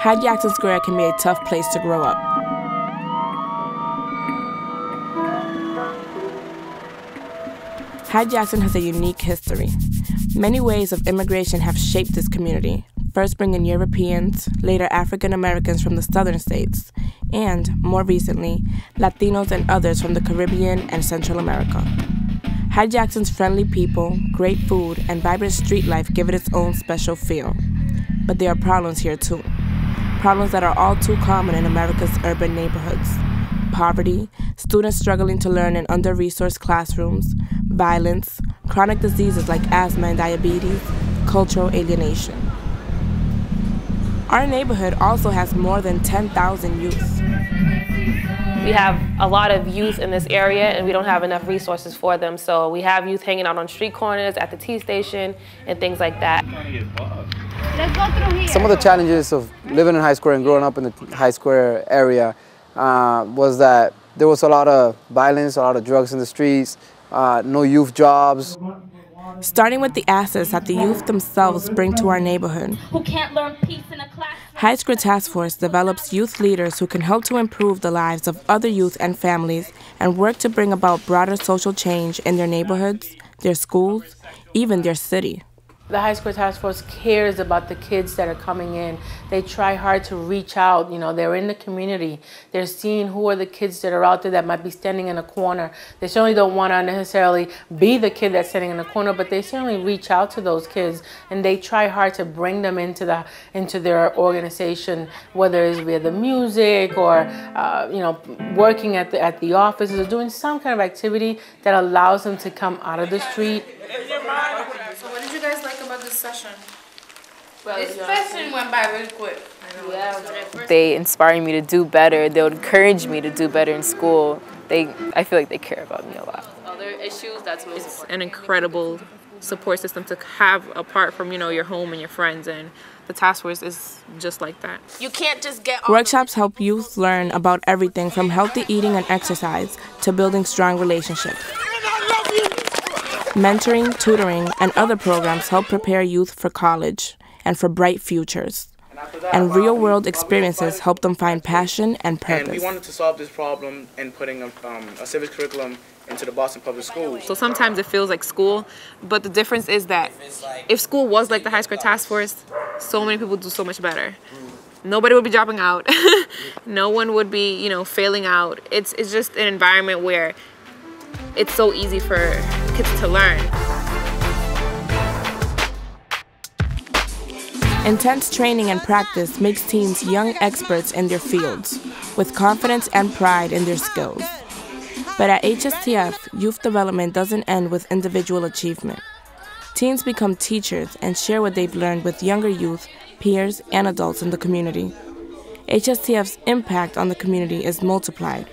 Hyde-Jackson Square can be a tough place to grow up. Hyde-Jackson has a unique history. Many waves of immigration have shaped this community, first bringing Europeans, later African Americans from the southern states, and, more recently, Latinos and others from the Caribbean and Central America. Hyde-Jackson's friendly people, great food, and vibrant street life give it its own special feel. But there are problems here too. Problems that are all too common in America's urban neighborhoods. Poverty, students struggling to learn in under-resourced classrooms, violence, chronic diseases like asthma and diabetes, cultural alienation. Our neighborhood also has more than 10,000 youth. We have a lot of youth in this area and we don't have enough resources for them. So we have youth hanging out on street corners, at the T station, and things like that. Let's go through here. Some of the challenges of living in Hyde Square and growing up in the Hyde Square area was that there was a lot of violence, a lot of drugs in the streets, no youth jobs. Starting with the assets that the youth themselves bring to our neighborhood. Who can't learn peace in a class. Hyde Square Task Force develops youth leaders who can help to improve the lives of other youth and families and work to bring about broader social change in their neighborhoods, their schools, even their city. The Hyde Square Task Force cares about the kids that are coming in. They try hard to reach out. You know, they're in the community. They're seeing who are the kids that are out there that might be standing in a corner. They certainly don't want to necessarily be the kid that's standing in the corner, but they certainly reach out to those kids and they try hard to bring them into their organization, whether it's via the music or you know, working at the offices or doing some kind of activity that allows them to come out of the street. So what did you guys like about this session? Well, this session went by really quick. Yeah. They inspire me to do better. They would encourage me to do better in school. I feel like they care about me a lot. Other issues, that's most It's important. an incredible support system to have apart from, you know, your home and your friends, and the task force is just like that. You can't just get Workshops help youth learn about everything from healthy eating and exercise to building strong relationships. Mentoring, tutoring, and other programs help prepare youth for college and for bright futures. And real-world experiences help them find passion and purpose. And we wanted to solve this problem in putting a civics curriculum into the Boston Public Schools. So sometimes it feels like school, but the difference is that if school was like the Hyde Square Task Force, so many people do so much better. Nobody would be dropping out. No one would be, you know, failing out. It's just an environment where it's so easy for kids to learn. Intense training and practice makes teens young experts in their fields, with confidence and pride in their skills. But at HSTF, youth development doesn't end with individual achievement. Teens become teachers and share what they've learned with younger youth, peers, and adults in the community. HSTF's impact on the community is multiplied.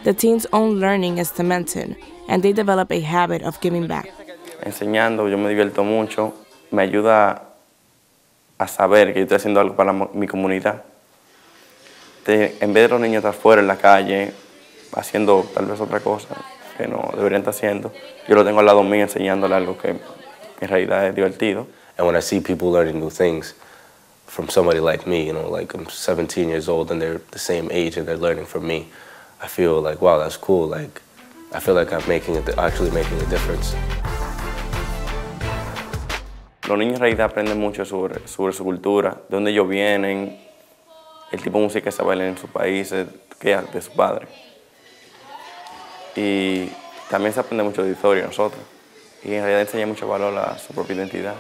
The teens' own learning is cemented, and they develop a habit of giving back. Enseñando, yo me divierto mucho, me ayuda a saber que yo estoy haciendo algo para mi comunidad. En vez de los niños estar afuera en la calle, haciendo tal vez otra cosa que no deberían estar haciendo, yo lo tengo al lado mío enseñándole algo que en realidad es divertido. And when I see people learning new things from somebody like me, you know, like I'm 17 years old and they're the same age and they're learning from me, I feel like, wow, that's cool. Like, I feel like I'm actually making a difference. Los niños en realidad aprenden mucho sobre su cultura, de dónde ellos vienen, el tipo de música que se baila en sus países, que es de su padre. Y también se aprende mucho de historia nosotros. Y en realidad enseña mucho valor a su propia identidad.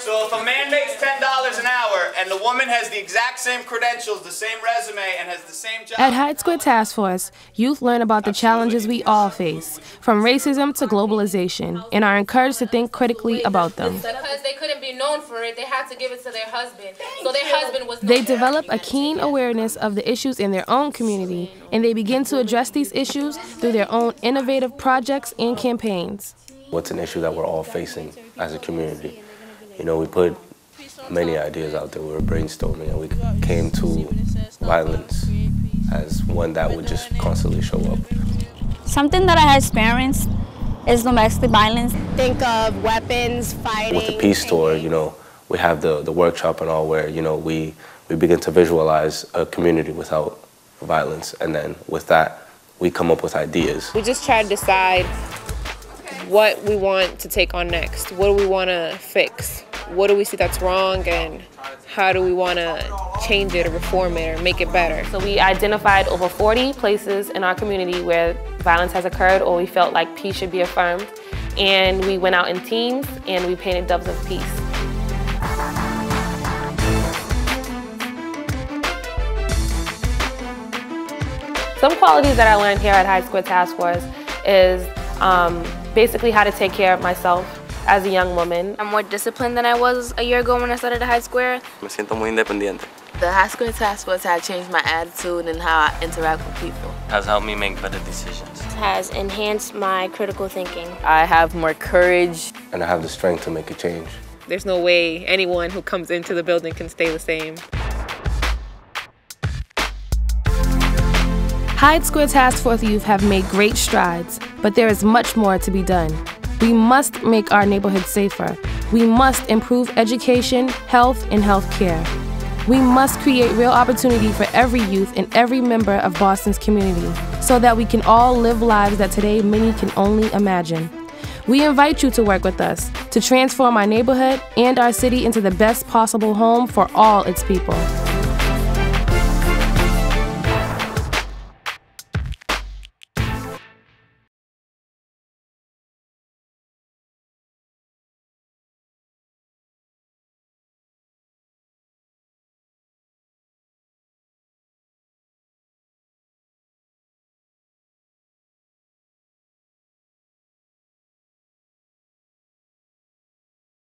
So if a man makes $10 an hour and the woman has the exact same credentials, the same resume, and has the same job... At Hyde Square Task Force, youth learn about the challenges we all face, from racism to globalization, and are encouraged to think critically about them. Because they couldn't be known for it, they had to give it to their husband. So their husband was... They develop a keen awareness of the issues in their own community, and they begin to address these issues through their own innovative projects and campaigns. What's an issue that we're all facing as a community? You know, we put many ideas out there. We were brainstorming and we came to violence as one that would just constantly show up. Something that I had experienced is domestic violence. Think of weapons, fighting. With the peace tour, you know, we have the workshop and all where, you know, we we begin to visualize a community without violence, and then with that, we come up with ideas. We just try to decide what we want to take on next. What do we want to fix? What do we see that's wrong, and how do we want to change it or reform it or make it better? So we identified over 40 places in our community where violence has occurred or we felt like peace should be affirmed. And we went out in teams and we painted doves of peace. Some qualities that I learned here at Hyde Square Task Force is basically how to take care of myself as a young woman. I'm more disciplined than I was a year ago when I started at Hyde Square. Me siento muy independiente. The Hyde Square Task Force has changed my attitude and how I interact with people. Has helped me make better decisions. Has enhanced my critical thinking. I have more courage. And I have the strength to make a change. There's no way anyone who comes into the building can stay the same. Hyde Square Task Force youth have made great strides, but there is much more to be done. We must make our neighborhoods safer. We must improve education, health, and health care. We must create real opportunity for every youth and every member of Boston's community so that we can all live lives that today many can only imagine. We invite you to work with us to transform our neighborhood and our city into the best possible home for all its people.